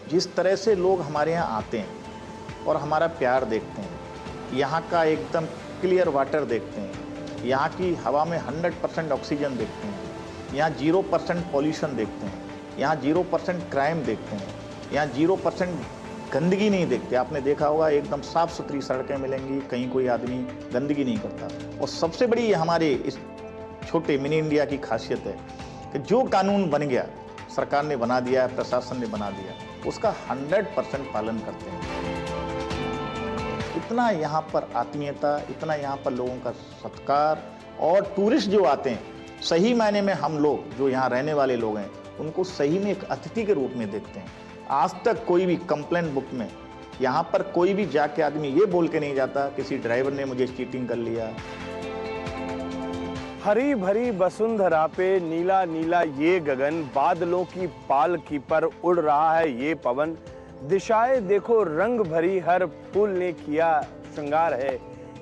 जिस तरह से लोग हमारे यहाँ आते हैं और हमारा प्यार देखते हैं, यहाँ का एकदम क्लियर वाटर देखते हैं, यहाँ की हवा में 100% ऑक्सीजन देखते हैं, यहाँ 0% पॉल्यूशन देखते हैं, यहाँ 0% क्राइम देखते हैं, यहाँ 0% गंदगी नहीं देखते। आपने देखा होगा एकदम साफ़ सुथरी सड़कें मिलेंगी, कहीं कोई आदमी गंदगी नहीं करता। और सबसे बड़ी हमारे इस छोटे मिनी इंडिया की खासियत है कि जो कानून बन गया, सरकार ने बना दिया, प्रशासन ने बना दिया, उसका 100% पालन करते हैं। इतना यहाँ पर आत्मीयता, इतना यहाँ पर लोगों का सत्कार, और टूरिस्ट जो आते हैं, सही मायने में हम लोग जो यहाँ रहने वाले लोग हैं, उनको सही में एक अतिथि के रूप में देखते हैं। आज तक कोई भी कंप्लेंट बुक में यहाँ पर कोई भी जाके आदमी ये बोल के नहीं जाता किसी ड्राइवर ने मुझे चीटिंग कर लिया। हरी भरी वसुंधरा पे नीला नीला ये गगन, बादलों की पालकी पर उड़ रहा है ये पवन, दिशाएं देखो रंग भरी, हर फूल ने किया श्रृंगार है।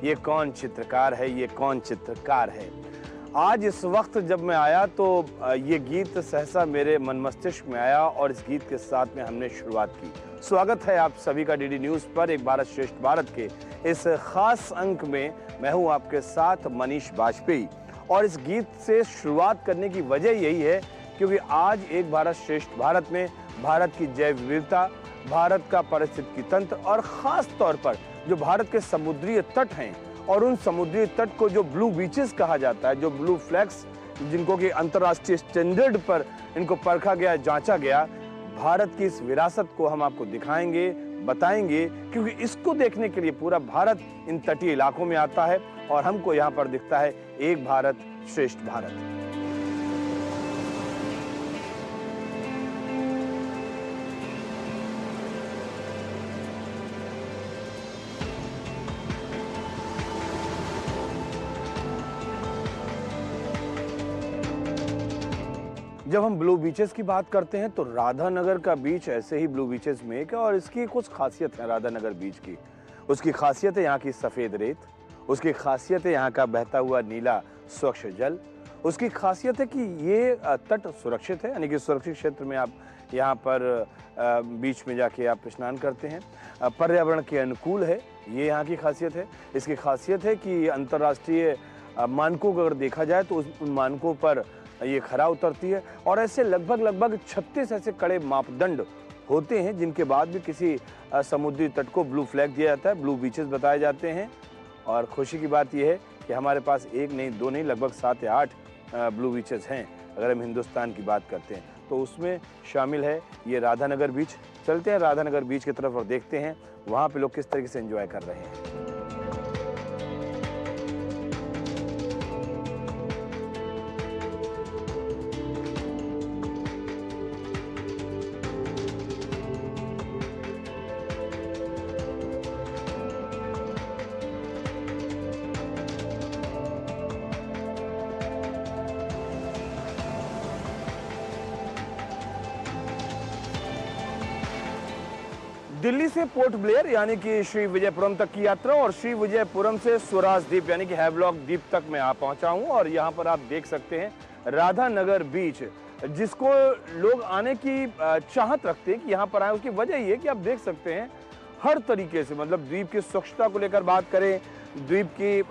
ये कौन चित्रकार है, ये कौन चित्रकार है। आज इस वक्त जब मैं आया तो ये गीत सहसा मेरे मन मस्तिष्क में आया और इस गीत के साथ में हमने शुरुआत की। स्वागत है आप सभी का डीडी न्यूज़ पर एक भारत श्रेष्ठ भारत के इस खास अंक में। मैं हूं आपके साथ मनीष बाजपेयी और इस गीत से शुरुआत करने की वजह यही है क्योंकि आज एक भारत श्रेष्ठ भारत में भारत की जैव विविधता, भारत का पारिस्थितिकी तंत्र और ख़ास तौर पर जो भारत के समुद्री तट हैं और उन समुद्री तट को जो ब्लू बीचेस कहा जाता है, जो ब्लू फ्लैग्स जिनको कि अंतर्राष्ट्रीय स्टैंडर्ड पर इनको परखा गया, जांचा गया, भारत की इस विरासत को हम आपको दिखाएंगे, बताएंगे, क्योंकि इसको देखने के लिए पूरा भारत इन तटीय इलाकों में आता है और हमको यहाँ पर दिखता है एक भारत श्रेष्ठ भारत। जब हम ब्लू बीचेस की बात करते हैं तो राधानगर का बीच ऐसे ही ब्लू बीचेस में एक है और इसकी कुछ खासियत है राधानगर बीच की। उसकी खासियत है यहाँ की सफ़ेद रेत, उसकी खासियत है यहाँ का बहता हुआ नीला स्वच्छ जल, उसकी खासियत है कि ये तट सुरक्षित है, यानी कि सुरक्षित क्षेत्र में आप यहाँ पर बीच में जाके आप स्नान करते हैं। पर्यावरण के अनुकूल है, ये यहाँ की खासियत है। इसकी खासियत है कि अंतर्राष्ट्रीय मानकों को अगर देखा जाए तो उन मानकों पर ये खरा उतरती है और ऐसे लगभग 36 ऐसे कड़े मापदंड होते हैं जिनके बाद भी किसी समुद्री तट को ब्लू फ्लैग दिया जाता है, ब्लू बीचेस बताए जाते हैं। और खुशी की बात यह है कि हमारे पास एक नहीं, दो नहीं, लगभग 7 या 8 ब्लू बीचेस हैं अगर हम हिंदुस्तान की बात करते हैं तो उसमें शामिल है ये राधानगर बीच। चलते हैं राधानगर बीच की तरफ और देखते हैं वहाँ पे लोग किस तरीके से एंजॉय कर रहे हैं। दिल्ली से पोर्ट ब्लेयर यानी कि श्री विजयपुरम तक की यात्रा और श्री विजयपुरम से स्वराज द्वीप यानी कि हैवलॉक द्वीप तक मैं आ पहुंचा हूं और यहां पर आप देख सकते हैं राधानगर बीच, जिसको लोग आने की चाहत रखते हैं कि यहां पर आए। उसकी वजह ये है कि आप देख सकते हैं हर तरीके से, मतलब द्वीप की स्वच्छता को लेकर बात करें, द्वीप की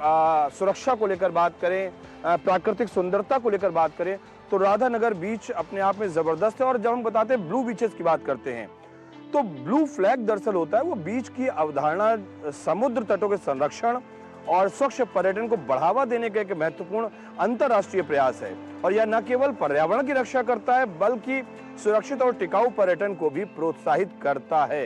सुरक्षा को लेकर बात करें, प्राकृतिक सुंदरता को लेकर बात करें तो राधानगर बीच अपने आप में ज़बरदस्त है। और जब हम बताते हैं ब्लू बीचेस की बात करते हैं तो ब्लू फ्लैग दरअसल होता है वो बीच की अवधारणा समुद्र तटों के संरक्षण और स्वच्छ पर्यटन को बढ़ावा देने का एक महत्वपूर्ण अंतर्राष्ट्रीय प्रयास है। और यह न केवल पर्यावरण की रक्षा करता है बल्कि सुरक्षित और टिकाऊ पर्यटन को भी प्रोत्साहित करता है।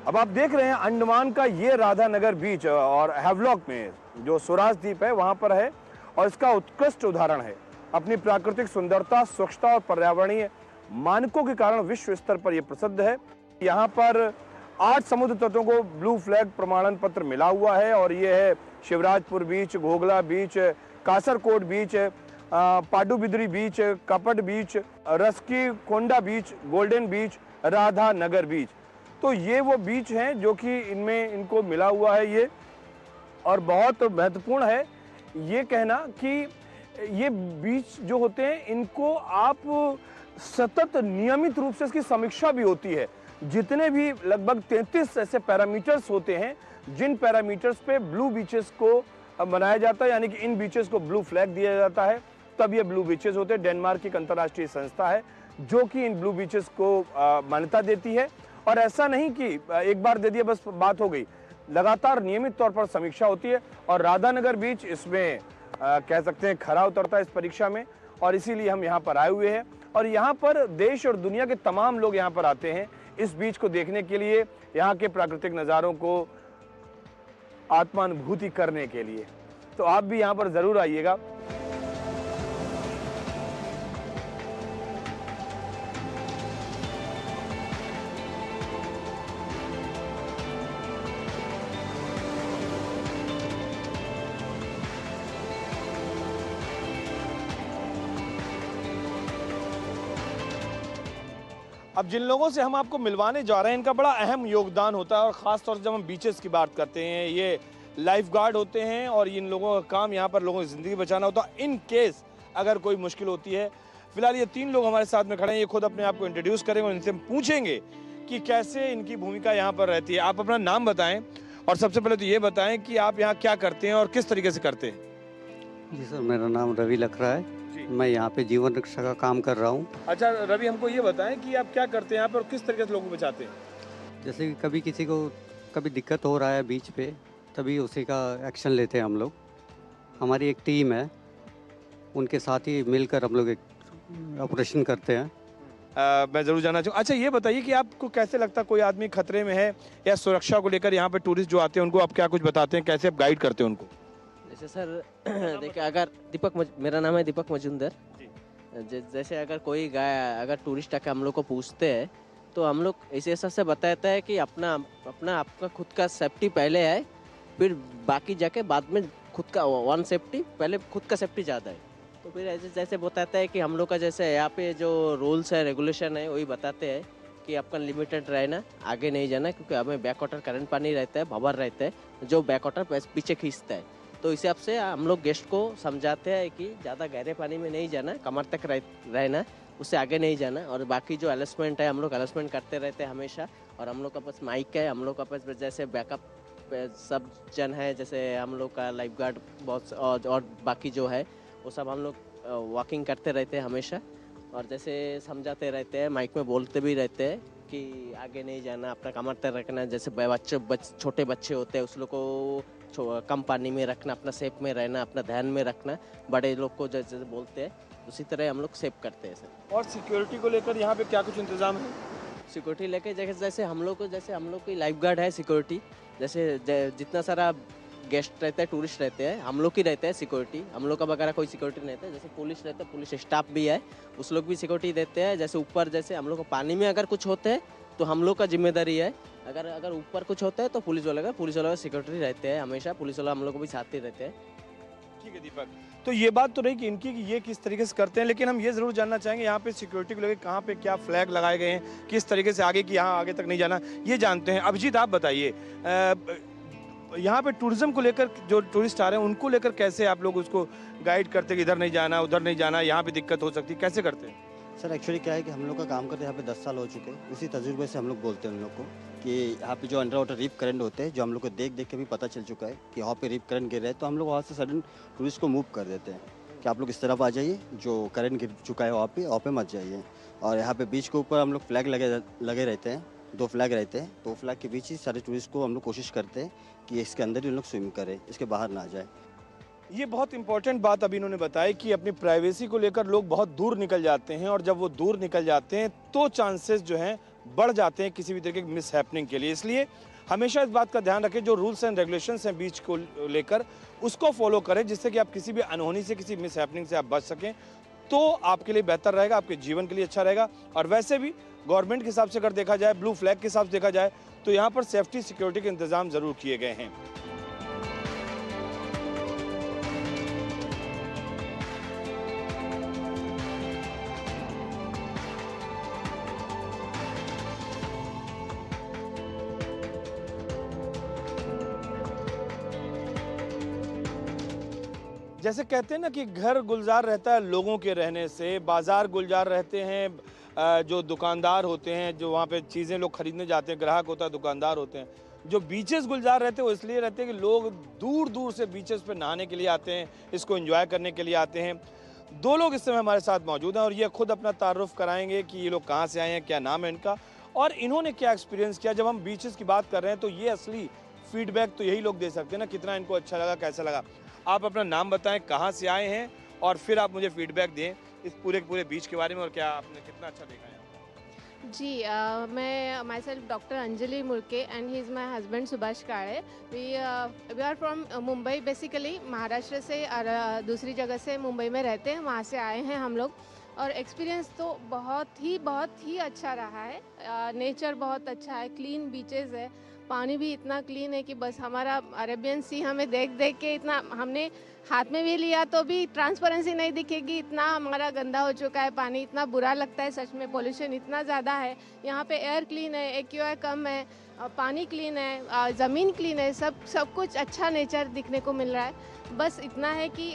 अब आप देख रहे हैं अंडमान का ये राधानगर बीच और हैवलॉक में जो स्वराज द्वीप है वहां पर है और इसका उत्कृष्ट उदाहरण है। अपनी प्राकृतिक सुंदरता, स्वच्छता और पर्यावरणीय मानकों के कारण विश्व स्तर पर यह प्रसिद्ध है। यहाँ पर 8 समुद्र तटों को ब्लू फ्लैग प्रमाणन पत्र मिला हुआ है और ये है शिवराजपुर बीच, घोघला बीच, कासरकोट बीच, पाडुबिद्री बीच, कपट बीच, रस्की कोंडा बीच, गोल्डन बीच, राधानगर बीच। तो ये वो बीच हैं जो कि इनमें इनको मिला हुआ है ये। और बहुत महत्वपूर्ण है ये कहना कि ये बीच जो होते हैं इनको आप सतत नियमित रूप से इसकी समीक्षा भी होती है। जितने भी लगभग 33 ऐसे पैरामीटर्स होते हैं जिन पैरामीटर्स पे ब्लू बीचेस को बनाया जाता है, यानी कि इन बीचेस को ब्लू फ्लैग दिया जाता है, तब ये ब्लू बीचेस होते हैं। डेनमार्क की एक अंतर्राष्ट्रीय संस्था है जो कि इन ब्लू बीचेस को मान्यता देती है। और ऐसा नहीं कि एक बार दे दिया बस बात हो गई, लगातार नियमित तौर पर समीक्षा होती है। और राधानगर बीच इसमें कह सकते हैं खरा उतरता है इस परीक्षा में, और इसीलिए हम यहाँ पर आए हुए हैं। और यहाँ पर देश और दुनिया के तमाम लोग यहाँ पर आते हैं इस बीच को देखने के लिए, यहाँ के प्राकृतिक नज़ारों को आत्मानुभूति करने के लिए। तो आप भी यहाँ पर जरूर आइएगा। अब जिन लोगों से हम आपको मिलवाने जा रहे हैं इनका बड़ा अहम योगदान होता है, और ख़ास तौर से जब हम बीचेस की बात करते हैं, ये लाइफ गार्ड होते हैं और इन लोगों का काम यहाँ पर लोगों की ज़िंदगी बचाना होता है इन केस अगर कोई मुश्किल होती है। फिलहाल ये 3 लोग हमारे साथ में खड़े हैं, ये खुद अपने आप को इंट्रोड्यूस करेंगे और इनसे हम पूछेंगे कि कैसे इनकी भूमिका यहाँ पर रहती है। आप अपना नाम बताएँ और सबसे पहले तो ये बताएँ कि आप यहाँ क्या करते हैं और किस तरीके से करते हैं। जी सर, मेरा नाम रवि लखरा है। मैं यहाँ पे जीवन रक्षा का काम कर रहा हूँ। अच्छा रवि, हमको ये बताएं कि आप क्या करते हैं यहाँ पर और किस तरीके से लोगों को बचाते हैं। जैसे कि कभी किसी को कभी दिक्कत हो रहा है बीच पे, तभी उसी का एक्शन लेते हैं हम लोग। हमारी एक टीम है, उनके साथ ही मिलकर हम लोग एक ऑपरेशन करते हैं। मैं ज़रूर जानना चाहूँ, अच्छा ये बताइए कि आपको कैसे लगता है कोई आदमी खतरे में है या सुरक्षा को लेकर यहाँ पे टूरिस्ट जो आते हैं उनको आप क्या कुछ बताते हैं, कैसे आप गाइड करते हैं उनको। जैसे सर देखिए, अगर मेरा नाम है दीपक मजुमदार। जैसे अगर कोई अगर टूरिस्ट आके हम लोग को पूछते हैं तो हम लोग ऐसे हिसाब से बताते हैं कि आपका खुद का सेफ्टी पहले है, फिर बाकी जाके बाद में खुद का वन सेफ्टी, पहले खुद का सेफ्टी ज़्यादा है। तो फिर ऐसे जैसे बताते हैं कि हम लोग का जैसे यहाँ पे जो रूल्स है रेगुलेशन है वही बताते हैं कि आपका लिमिटेड रहना, आगे नहीं जाना, क्योंकि हमें बैक वाटर करंट पानी रहता है, भंवर रहता है जो बैक वाटर पीछे खींचता है। तो इस हिसाब से हम लोग गेस्ट को समझाते हैं कि ज़्यादा गहरे पानी में नहीं जाना, कमर तक रहना, उससे आगे नहीं जाना। और बाकी जो अलेसमेंट है हम लोग अलेसमेंट करते रहते हैं हमेशा। और हम लोग का पास माइक है, हम लोग का पास जैसे बैकअप सब जन है, जैसे हम लोग का लाइफ गार्ड बहुत और बाकी जो है वो सब हम लोग वॉकिंग करते रहते हैं हमेशा। और जैसे समझाते रहते हैं, माइक में बोलते भी रहते हैं कि आगे नहीं जाना, अपना कमर तक रखना। जैसे छोटे बच्चे होते हैं उस लोग को कम पानी में रखना, अपना सेफ में रहना, अपना ध्यान में रखना। बड़े लोग को जैसे बोलते हैं उसी तरह हम लोग सेफ करते हैं सर। और सिक्योरिटी को लेकर यहाँ पे क्या कुछ इंतजाम है? सिक्योरिटी लेके जैसे हम लोग की लाइफ गार्ड है सिक्योरिटी। जैसे जितना सारा गेस्ट रहते हैं, टूरिस्ट रहते हैं, हम लोग की रहते हैं सिक्योरिटी। हम लोग का वगैरह कोई सिक्योरिटी नहीं रहता है। जैसे पुलिस रहता है, पुलिस स्टाफ भी है, उस लोग भी सिक्योरिटी देते हैं। जैसे ऊपर जैसे हम लोग को पानी में अगर कुछ होते हैं तो हम लोग का जिम्मेदारी है, अगर ऊपर कुछ होता है तो पुलिस वाले का सिक्योरिटी रहते हैं हमेशा। पुलिस वाला हम लोग को भी साथ ही रहते हैं। ठीक है दीपक, तो ये बात तो रही कि इनकी कि ये किस तरीके से करते हैं, लेकिन हम ये ज़रूर जानना चाहेंगे यहाँ पे सिक्योरिटी को लेकर कहाँ पे क्या फ्लैग लगाए गए हैं, किस तरीके से आगे कि यहाँ आगे तक नहीं जाना, ये जानते हैं। अभिजीत आप बताइए, यहाँ पे टूरिज्म को लेकर जो टूरिस्ट आ रहे हैं उनको लेकर कैसे आप लोग उसको गाइड करते हैं कि इधर नहीं जाना, उधर नहीं जाना, यहाँ पे दिक्कत हो सकती है, कैसे करते हैं? सर एक्चुअली क्या है कि हम लोग का काम करते यहाँ पे 10 साल हो चुके हैं। उसी तजुर्बे से हम लोग बोलते हैं उन लोग को कि यहाँ पे जो अंडर वाटर रिप करंट होते हैं, जो हम लोग को देख के भी पता चल चुका है कि वहाँ पे रिप करंट गिर रहा है, तो हम लोग वहाँ से सडन टूरिस्ट को मूव कर देते हैं कि आप लोग इस तरफ आ जाइए, जो करंट गिर चुका है वहाँ पे मत जाइए। और यहाँ पे बीच के ऊपर हम लोग फ्लैग लगे रहते हैं, 2 फ्लैग रहते हैं। 2 फ्लैग के बीच ही सारे टूरिस्ट को हम लोग कोशिश करते हैं कि इसके अंदर ही उन लोग स्विम करें, इसके बाहर ना जाए। ये बहुत इंपॉर्टेंट बात अभी इन्होंने बताई कि अपनी प्राइवेसी को लेकर लोग बहुत दूर निकल जाते हैं, और जब वो दूर निकल जाते हैं तो चांसेस जो हैं बढ़ जाते हैं किसी भी तरीके की मिस हैपनिंग के लिए। इसलिए हमेशा इस बात का ध्यान रखें, जो रूल्स एंड रेगुलेशंस हैं बीच को लेकर उसको फॉलो करें, जिससे कि आप किसी भी अनहोनी से, किसी मिस हैपनिंग से आप बच सकें। तो आपके लिए बेहतर रहेगा, आपके जीवन के लिए अच्छा रहेगा। और वैसे भी गवर्नमेंट के हिसाब से अगर देखा जाए, ब्लू फ्लैग के हिसाब से देखा जाए, तो यहाँ पर सेफ्टी सिक्योरिटी के इंतजाम ज़रूर किए गए हैं। जैसे कहते हैं ना कि घर गुलजार रहता है लोगों के रहने से, बाजार गुलजार रहते हैं जो दुकानदार होते हैं, जो वहाँ पे चीज़ें लोग खरीदने जाते हैं, ग्राहक होता है, दुकानदार होते हैं, जो बीचेस गुलजार रहते हैं वो इसलिए रहते हैं कि लोग दूर दूर से बीचेस पे नहाने के लिए आते हैं, इसको एंजॉय करने के लिए आते हैं। दो लोग इस समय हमारे साथ मौजूद हैं और ये खुद अपना तारुफ कराएंगे कि ये लोग कहाँ से आए हैं, क्या नाम है इनका और इन्होंने क्या एक्सपीरियंस किया। जब हम बीचेस की बात कर रहे हैं तो ये असली फीडबैक तो यही लोग दे सकते हैं ना, कितना इनको अच्छा लगा, कैसा लगा। आप अपना नाम बताएं, कहाँ से आए हैं और फिर आप मुझे फीडबैक दें इस पूरे बीच के बारे में और क्या आपने कितना अच्छा देखा है। जी मैं myself doctor Anjali Murke and he is my husband Subhash Kade. We are from Mumbai basically, Maharashtra से और दूसरी जगह से मुंबई में रहते हैं, वहाँ से आए हैं हम लोग। और एक्सपीरियंस तो बहुत ही अच्छा रहा है। नेचर बहुत अच्छा है, क्लीन बीचेस है, पानी भी इतना क्लीन है कि बस हमारा अरेबियन सी हमें देख देख के इतना, हमने हाथ में भी लिया तो भी ट्रांसपेरेंसी नहीं दिखेगी, इतना हमारा गंदा हो चुका है पानी, इतना बुरा लगता है सच में। पोल्यूशन इतना ज़्यादा है यहाँ पे, एयर क्लीन है, एक्यूआई कम है, पानी क्लीन है, ज़मीन क्लीन है, सब कुछ अच्छा नेचर दिखने को मिल रहा है। बस इतना है कि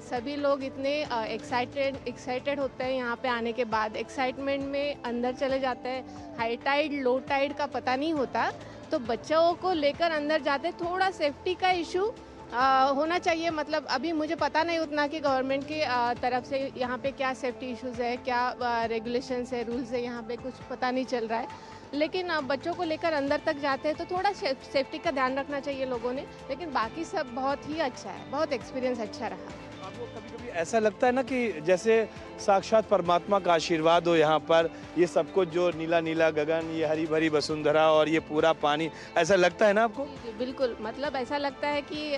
सभी लोग इतने एक्साइटेड होते हैं यहाँ पे आने के बाद, एक्साइटमेंट में अंदर चले जाते हैं। हाई टाइड लो टाइड का पता नहीं होता, तो बच्चों को लेकर अंदर जाते, थोड़ा सेफ्टी का इशू होना चाहिए। मतलब अभी मुझे पता नहीं उतना कि गवर्नमेंट की तरफ से यहाँ पे क्या सेफ्टी इश्यूज है, क्या रेगुलेशंस है, रूल्स है, यहाँ पे कुछ पता नहीं चल रहा है। लेकिन बच्चों को लेकर अंदर तक जाते हैं तो थोड़ा सेफ्टी का ध्यान रखना चाहिए लोगों ने। लेकिन बाकी सब बहुत ही अच्छा है, बहुत एक्सपीरियंस अच्छा रहा। आपको कभी-कभी ऐसा लगता है ना कि जैसे साक्षात परमात्मा का आशीर्वाद हो यहाँ पर, ये सब कुछ जो नीला नीला गगन, ये हरी भरी वसुंधरा और ये पूरा पानी, ऐसा लगता है ना आपको? जी बिल्कुल, मतलब ऐसा लगता है कि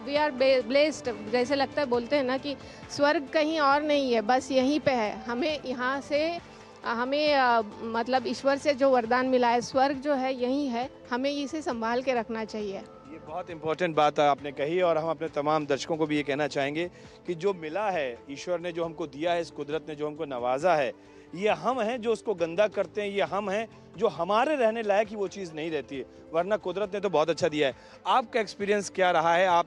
वी आर ब्लेस्ड, जैसे लगता है, बोलते हैं ना कि स्वर्ग कहीं और नहीं है, बस यहीं पे है। हमें यहाँ से हमें मतलब ईश्वर से जो वरदान मिला है, स्वर्ग जो है यहीं है, हमें इसे संभाल के रखना चाहिए। ये बहुत इंपॉर्टेंट बात आपने कही और हम अपने तमाम दर्शकों को भी ये कहना चाहेंगे कि जो मिला है, ईश्वर ने जो हमको दिया है, इस कुदरत ने जो हमको नवाजा है, ये हम हैं जो उसको गंदा करते हैं, ये हम हैं जो हमारे रहने लायक ही वो चीज़ नहीं रहती है, वरना कुदरत ने तो बहुत अच्छा दिया है। आपका एक्सपीरियंस क्या रहा है, आप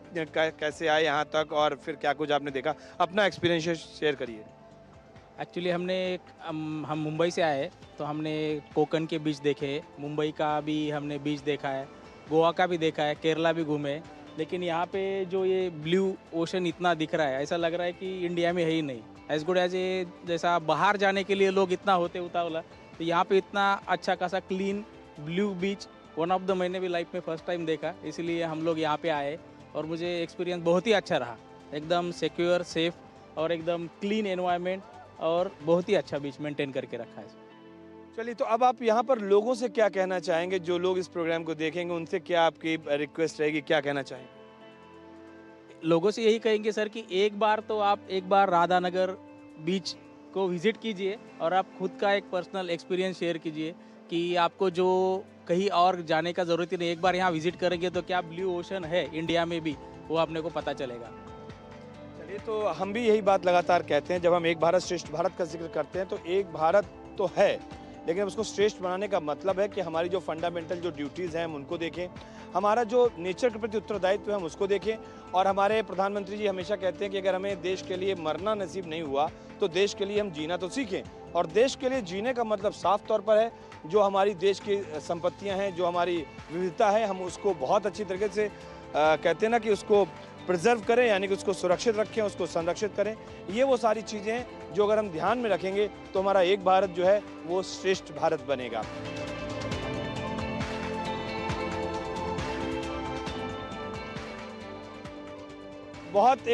कैसे आए यहाँ तक और फिर क्या कुछ आपने देखा, अपना एक्सपीरियंस शेयर करिए। एक्चुअली हम मुंबई से आए तो हमने कोकण के बीच देखे, मुंबई का भी हमने बीच देखा है, गोवा का भी देखा है, केरला भी घूमे। लेकिन यहाँ पे जो ये ब्लू ओशन इतना दिख रहा है, ऐसा लग रहा है कि इंडिया में है ही नहीं। एज गुड एज ए, जैसा बाहर जाने के लिए लोग इतना होते उतावला, तो यहाँ पे इतना अच्छा खासा clean blue beach one of the मैंने भी लाइफ में फर्स्ट टाइम देखा, इसलिए हम लोग यहाँ पे आए और मुझे एक्सपीरियंस बहुत ही अच्छा रहा। एकदम सिक्योर, सेफ और एकदम क्लीन एनवायरनमेंट और बहुत ही अच्छा बीच मेंटेन करके रखा है। चलिए, तो अब आप यहाँ पर लोगों से क्या कहना चाहेंगे, जो लोग इस प्रोग्राम को देखेंगे उनसे क्या आपकी रिक्वेस्ट रहेगी, क्या कहना चाहेंगे? लोगों से यही कहेंगे सर कि एक बार राधानगर बीच को विजिट कीजिए और आप खुद का एक पर्सनल एक्सपीरियंस शेयर कीजिए कि आपको जो कहीं और जाने का ज़रूरत ही नहीं, एक बार यहाँ विजिट करेंगे तो क्या ब्लू ओशन है इंडिया में भी, वो आपने को पता चलेगा। चलिए, तो हम भी यही बात लगातार कहते हैं, जब हम एक भारत श्रेष्ठ भारत का जिक्र करते हैं तो एक भारत तो है, लेकिन उसको श्रेष्ठ बनाने का मतलब है कि हमारी जो फंडामेंटल जो ड्यूटीज़ हैं हम उनको देखें, हमारा जो नेचर के प्रति उत्तरदायित्व है हम उसको देखें। और हमारे प्रधानमंत्री जी हमेशा कहते हैं कि अगर हमें देश के लिए मरना नसीब नहीं हुआ तो देश के लिए हम जीना तो सीखें। और देश के लिए जीने का मतलब साफ तौर पर है, जो हमारी देश की संपत्तियाँ हैं, जो हमारी विविधता है, हम उसको बहुत अच्छी तरीके से कहते हैं ना कि उसको प्रिजर्व करें, यानी कि उसको सुरक्षित रखें, उसको संरक्षित करें। ये वो सारी चीज़ें हैं जो अगर हम ध्यान में रखेंगे तो हमारा एक भारत जो है वो श्रेष्ठ भारत बनेगा।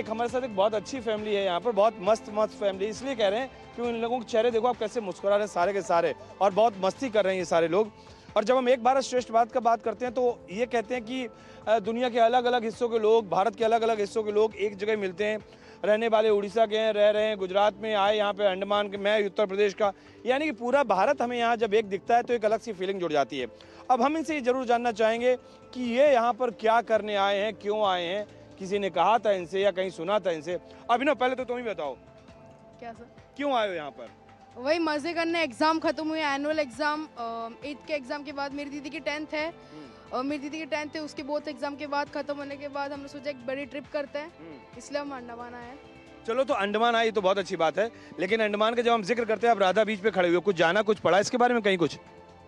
हमारे साथ एक बहुत अच्छी फैमिली है यहाँ पर, बहुत मस्त फैमिली, इसलिए कह रहे हैं कि उन लोगों के चेहरे देखो आप कैसे मुस्कुरा रहे हैं सारे के सारे, और बहुत मस्ती कर रहे हैं ये सारे लोग। और जब हम एक भारत श्रेष्ठ भारत का बात करते हैं तो ये कहते हैं कि दुनिया के अलग अलग हिस्सों के लोग, भारत के अलग अलग हिस्सों के लोग एक जगह मिलते हैं। रहने वाले उड़ीसा के हैं, रह रहे हैं गुजरात में, आए यहाँ पे अंडमान के, मैं उत्तर प्रदेश का, यानी कि पूरा भारत हमें यहाँ जब एक दिखता है तो एक अलग सी फीलिंग जुड़ जाती है। अब हम इनसे ये जरूर जानना चाहेंगे कि ये यहाँ पर क्या करने आए हैं, क्यों आए हैं, किसी ने कहा था इनसे या कहीं सुना था इनसे? अभिनव, पहले तो तुम ही बताओ, क्या सर? क्यों आए हो यहाँ पर? वही मज़े करने, एग्ज़ाम ख़त्म हुए, एनुअल एग्ज़ाम, 8th के एग्ज़ाम के बाद मेरी दीदी की 10th है, और मेरी दीदी की 10th है, उसके बोथ एग्ज़ाम के बाद ख़त्म होने के बाद हमने सोचा एक बड़ी ट्रिप करते हैं, इसलिए हम अंडमान आए हैं। चलो तो अंडमान आई तो बहुत अच्छी बात है, लेकिन अंडमान का जब हम जिक्र करते हैं आप राधा बीच पे खड़े हुए हो, कुछ जाना कुछ पढ़ा इसके बारे में कहीं कुछ?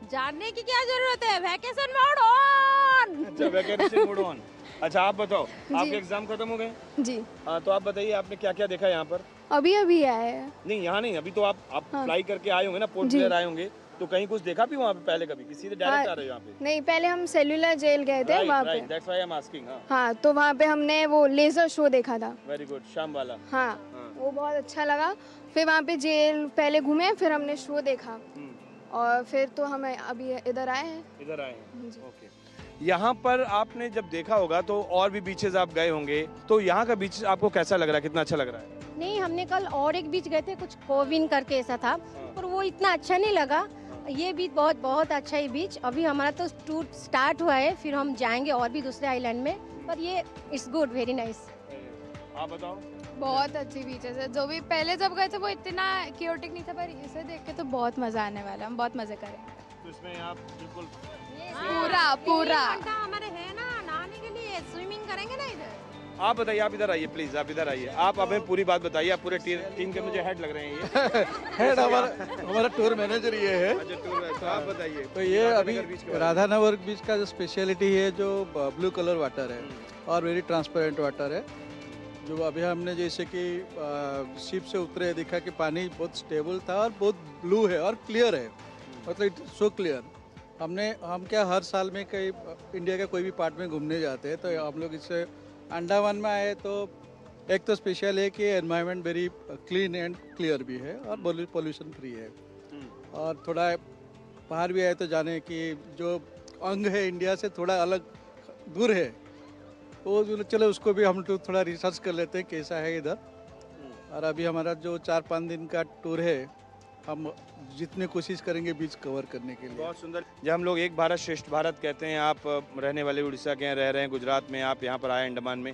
जानने की क्या जरूरत है, वैकेशन मोड ऑन। अच्छा वैकेशन मोड ऑन। अच्छा आप बताओ, आपके एग्जाम खत्म हो गए? जी हाँ तो आप बताइए आपने क्या क्या देखा यहाँ पर? अभी अभी आए हैं। नहीं यहाँ नहीं, अभी तो आप हाँ। फ्लाई करके आए होंगे ना, पोर्ट जी। ब्लेयर आए होंगे, तो कहीं कुछ देखा भी वहाँ पे पहले कभी, सीधे डायरेक्ट हाँ, आ रहे हो यहाँ पे? नहीं पहले हम सेल्यूलर जेल गए थे वहाँ पे। That's why I am asking. हाँ हाँ तो वहाँ पे हमने वो लेजर शो देखा था। वेरी गुड, शाम वाला। हाँ हाँ। वो बहुत अच्छा लगा। फिर वहाँ पे जेल पहले घूमे, फिर हमने शो देखा और फिर तो हम अभी इधर आए हैं। इधर आए हैं, जी। ओके। यहाँ पर आपने जब देखा होगा तो और भी बीचेस आप गए होंगे, तो यहाँ का बीच आपको कैसा लग रहा है, कितना अच्छा लग रहा है? नहीं, हमने कल और एक बीच गए थे, कुछ कोविन करके ऐसा था, पर वो इतना अच्छा नहीं लगा। ये बीच बहुत बहुत अच्छा है बीच। अभी हमारा तो टूर स्टार्ट हुआ है, फिर हम जाएंगे और भी दूसरे आइलैंड में, पर ये इट्स गुड, वेरी नाइस। आप बताओ। बहुत अच्छी बीचेस है। जो भी पहले जब गए थे वो इतना क्योटिक नहीं था, पर इसे देख के तो बहुत मजा आने वाला है। हम बहुत मजे करेंगे। तो इसमें आप बिल्कुल पूरा हमारे है ना नहाने के लिए, स्विमिंग करेंगे ना इधर। आप बताइए, आप इधर आइए प्लीज, आप इधर आइए, आप हमें पूरी बात बताइए। आप पूरे टीम के मुझे हेड लग रहे हैं ये। हेड हमारा टूर मैनेजर ये है। अच्छा टूर है, तो आप बताइए। तो ये अभी राधानगर बीच के बारे में। राधानगर बीच का जो स्पेशलिटी है, जो ब्लू कलर वाटर है और वेरी ट्रांसपेरेंट वाटर है। जो अभी हमने जैसे कि शिप से उतरे, देखा कि पानी बहुत स्टेबल था और बहुत ब्लू है और क्लियर है, मतलब इट्स सो क्लियर। हम क्या हर साल में कई इंडिया के कोई भी पार्ट में घूमने जाते हैं, तो हम लोग इससे अंडमान में आए तो एक तो स्पेशल है कि environment very clean and clear भी है और पोल्यूशन फ्री है। और थोड़ा बाहर भी आए तो जाने कि जो अंग है इंडिया से थोड़ा अलग दूर है, तो चलो उसको भी हम लोग थोड़ा रिसर्च कर लेते हैं कैसा है इधर। और अभी हमारा जो 4-5 दिन का टूर है, हम जितने कोशिश करेंगे बीच कवर करने के लिए। बहुत सुंदर। जब हम लोग एक भारत श्रेष्ठ भारत कहते हैं, आप रहने वाले उड़ीसा के हैं, रह रहे हैं गुजरात में, आप यहाँ पर आए अंडमान में,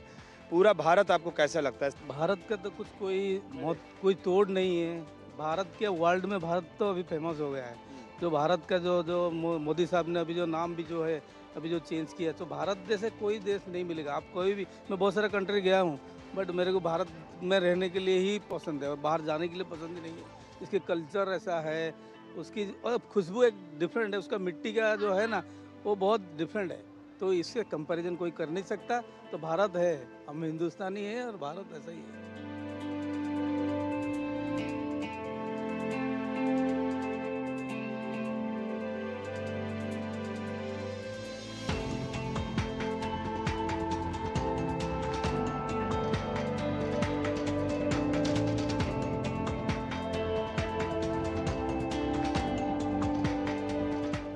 पूरा भारत आपको कैसा लगता है? भारत का तो कुछ कोई तोड़ नहीं है। भारत के वर्ल्ड में भारत तो अभी फेमस हो गया है। जो भारत का जो मोदी साहब ने अभी जो नाम भी जो है अभी जो चेंज किया, तो भारत जैसे कोई देश नहीं मिलेगा। आप कोई भी, मैं बहुत सारे कंट्री गया हूँ, बट मेरे को भारत में रहने के लिए ही पसंद है और बाहर जाने के लिए पसंद ही नहीं है। इसके कल्चर ऐसा है, उसकी और खुशबू एक डिफरेंट है, उसका मिट्टी का जो है ना वो बहुत डिफरेंट है, तो इससे कंपैरिजन कोई कर नहीं सकता। तो भारत है, हम हिंदुस्तानी हैं और भारत ऐसा ही है।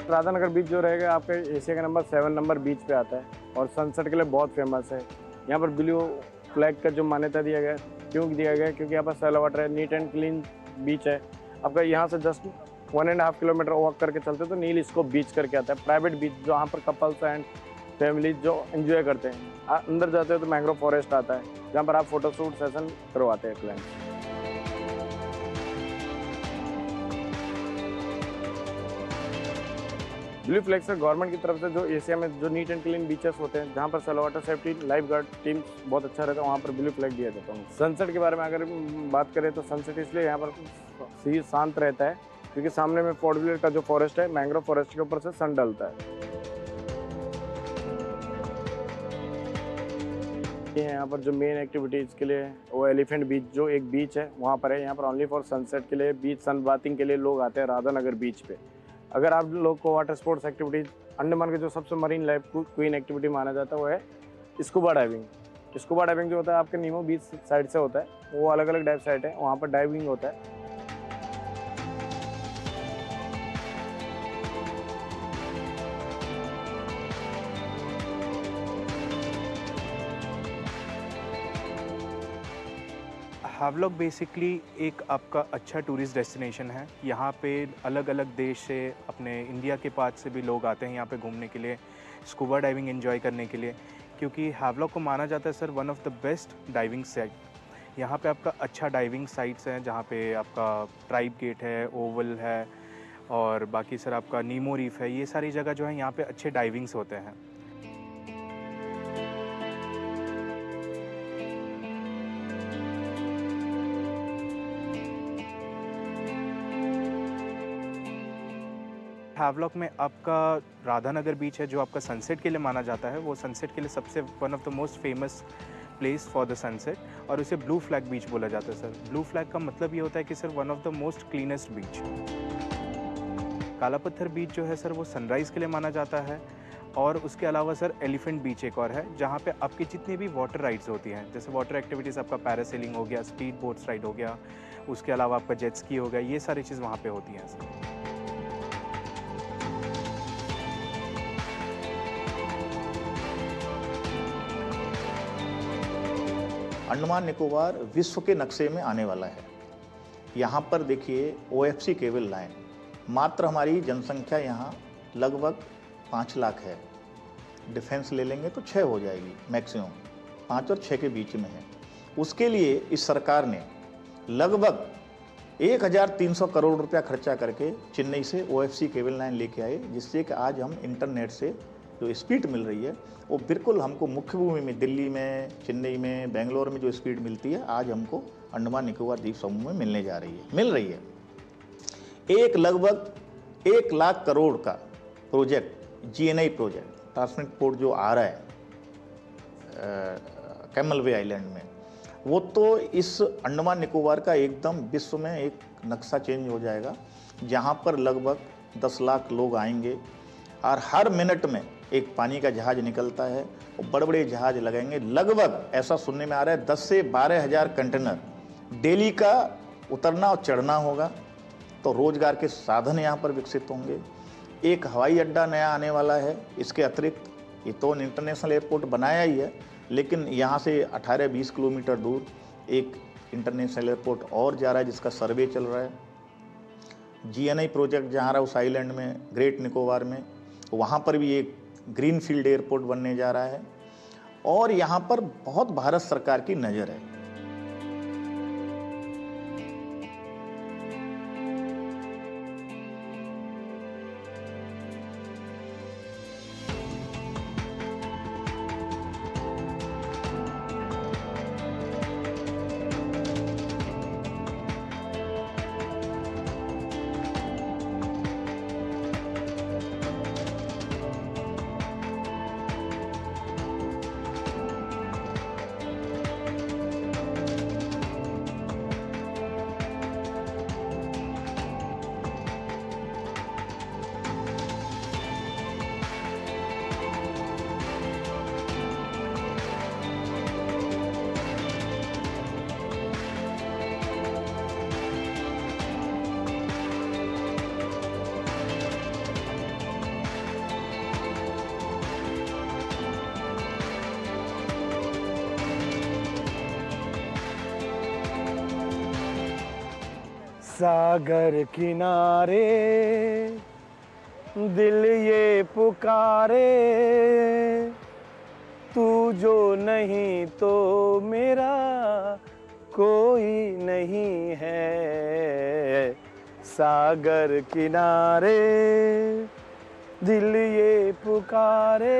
राधानगर बीच जो रहेगा आपके एशिया का नंबर 7 नंबर बीच पे आता है और सनसेट के लिए बहुत फेमस है। यहाँ पर ब्लू फ्लैग का जो मान्यता दिया गया है, क्यों दिया गया है? क्योंकि यहाँ पर सेल वाटर है, नीट एंड क्लीन बीच है। आपका यहाँ से जस्ट 1.5 किलोमीटर वॉक करके चलते तो नील स्कोप बीच करके आता है, प्राइवेट बीच जहाँ पर कपल्स एंड फैमिलीज जो एंजॉय करते हैं। अंदर जाते हो तो मैंग्रोव फॉरेस्ट आता है, जहाँ पर आप फोटोशूट सेशन करवाते हैं क्लाइंट। ब्लू फ्लैग से गवर्नमेंट की तरफ से जो एशिया में जो नीट एंड क्लीन बीचेस होते हैं, जहाँ पर सेल water safety life guard team बहुत अच्छा रहता है, वहाँ पर ब्लू फ्लैग दिया जाता है। सनसेट के बारे में अगर बात करें तो सनसेट इसलिए यहाँ पर सी शांत रहता है क्योंकि सामने में पोर्ट ब्लेयर का जो फॉरेस्ट है, मैंग्रोव फॉरेस्ट के ऊपर से सन डलता है। यहाँ पर जो मेन एक्टिविटीज़ के लिए वो एलिफेंट बीच जो एक बीच है वहाँ पर है। यहाँ पर ओनली फॉर सनसेट के लिए बीच सन बाथिंग के लिए लोग आते हैं राधानगर बीच पे। अगर आप लोग को वाटर स्पोर्ट्स एक्टिविटीज़, अंडमान के जो सबसे मरीन लाइफ क्वीन एक्टिविटी माना जाता है वो है स्कूबा डाइविंग। स्कूबा डाइविंग जो होता है आपके नीमो बीच साइड से होता है, वो अलग अलग डाइव साइट है, वहाँ पर डाइविंग होता है। हावलॉक बेसिकली एक आपका अच्छा टूरिस्ट डेस्टिनेशन है। यहाँ पे अलग अलग देश से, अपने इंडिया के पास से भी लोग आते हैं यहाँ पे घूमने के लिए, स्कूबा डाइविंग एंजॉय करने के लिए, क्योंकि हावलॉक को माना जाता है sir one of the best diving site. यहाँ पे आपका अच्छा डाइविंग साइट्स हैं, जहाँ पे आपका ट्राइब गेट है, ओवल है और बाकी सर आपका नीमो रीफ है। ये सारी जगह जो है यहाँ पे अच्छे डाइविंग्स होते हैं। हैवलॉक में आपका राधानगर बीच है जो आपका सनसेट के लिए माना जाता है। वो सनसेट के लिए सबसे one of the most famous place for the sunset, और उसे ब्लू फ्लैग बीच बोला जाता है सर। ब्लू फ्लैग का मतलब ये होता है कि sir one of the most cleanest beach. Kala Pathar बीच जो है सर वो सनराइज़ के लिए माना जाता है। और उसके अलावा सर एलिफेंट बीच एक और है जहाँ पे आपकी जितनी भी वाटर राइड्स होती हैं, जैसे वाटर एक्टिविटीज़ आपका पैरासेलिंग हो गया, स्पीड बोट्स राइड हो गया, उसके अलावा आपका जेट स्की हो गया, ये सारी चीज़ वहाँ पे होती हैं सर। अंडमान निकोबार विश्व के नक्शे में आने वाला है। यहाँ पर देखिए OFC केबल लाइन, मात्र हमारी जनसंख्या यहाँ लगभग 5 लाख है। डिफेंस ले लेंगे तो 6 हो जाएगी मैक्सिमम, 5 और 6 के बीच में है। उसके लिए इस सरकार ने लगभग 1300 करोड़ रुपया खर्चा करके चेन्नई से OFC केबल लाइन लेके आए, जिससे कि आज हम इंटरनेट से जो स्पीड मिल रही है वो बिल्कुल हमको मुख्य भूमि में, दिल्ली में, चेन्नई में, बेंगलोर में जो स्पीड मिलती है आज हमको अंडमान निकोबार द्वीप समूह में मिल रही है। एक लगभग 1 लाख करोड़ का project, GNI project, transmit port जो आ रहा है कैमल वे आइलैंड में, वो तो इस अंडमान निकोबार का एकदम विश्व में एक नक्शा चेंज हो जाएगा, जहाँ पर लगभग 10 लाख लोग आएंगे और हर मिनट में एक पानी का जहाज निकलता है और बड़े बड़े जहाज लगाएंगे। लगभग ऐसा सुनने में आ रहा है 10 से 12 हज़ार कंटेनर डेली का उतरना और चढ़ना होगा। तो रोजगार के साधन यहाँ पर विकसित होंगे। एक हवाई अड्डा नया आने वाला है। इसके अतिरिक्त ये तो इंटरनेशनल एयरपोर्ट बनाया ही है, लेकिन यहाँ से 18-20 किलोमीटर दूर एक इंटरनेशनल एयरपोर्ट और जा रहा है जिसका सर्वे चल रहा है। GNI प्रोजेक्ट जहाँ रहा उस आइलैंड में, ग्रेट निकोबार में, वहाँ पर भी एक ग्रीन फील्ड एयरपोर्ट बनने जा रहा है और यहाँ पर बहुत भारत सरकार की नज़र है। सागर किनारे दिल ये पुकारे, तू जो नहीं तो मेरा कोई नहीं है। सागर किनारे दिल ये पुकारे।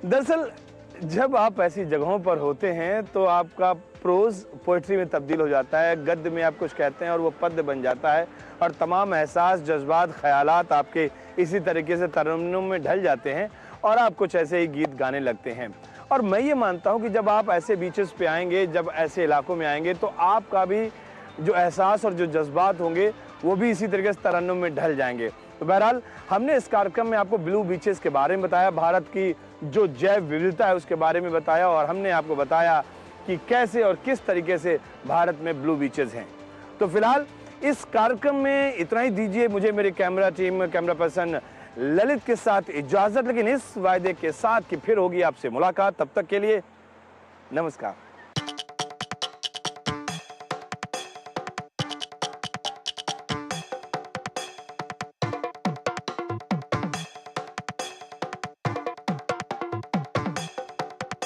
दरअसल जब आप ऐसी जगहों पर होते हैं तो आपका प्रोज पोइट्री में तब्दील हो जाता है, गद्य में आप कुछ कहते हैं और वो पद्य बन जाता है और तमाम एहसास, जज्बात, ख्यालात आपके इसी तरीके से तरन्नुम में ढल जाते हैं और आप कुछ ऐसे ही गीत गाने लगते हैं। और मैं ये मानता हूँ कि जब आप ऐसे बीचेस पे आएंगे, जब ऐसे इलाकों में आएंगे तो आपका भी जो एहसास और जो जज्बात होंगे वो भी इसी तरीके से तरन्नुम में ढल जाएंगे। तो बहरहाल हमने इस कार्यक्रम में आपको ब्लू बीचेस के बारे में बताया, भारत की जो जैव विविधता है उसके बारे में बताया और हमने आपको बताया कि कैसे और किस तरीके से भारत में ब्लू बीचेस हैं। तो फिलहाल इस कार्यक्रम में इतना ही दीजिए मुझे मेरे camera team, camera person Lalit के साथ इजाजत, लेकिन इस वायदे के साथ कि फिर होगी आपसे मुलाकात। तब तक के लिए नमस्कार।